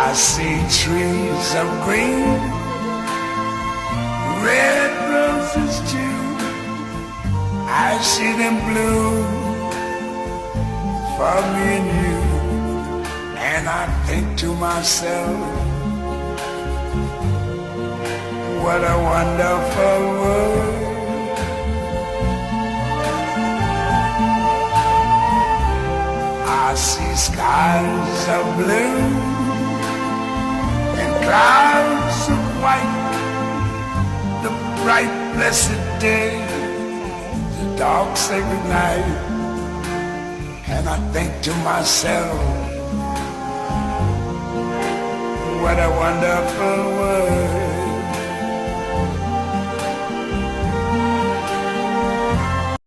I see trees of green, red roses too. I see them bloom for me and you. And I think to myself, what a wonderful world. I see skies of blue and clouds of white, the bright blessed day, the dark sacred night. And I think to myself, what a wonderful world.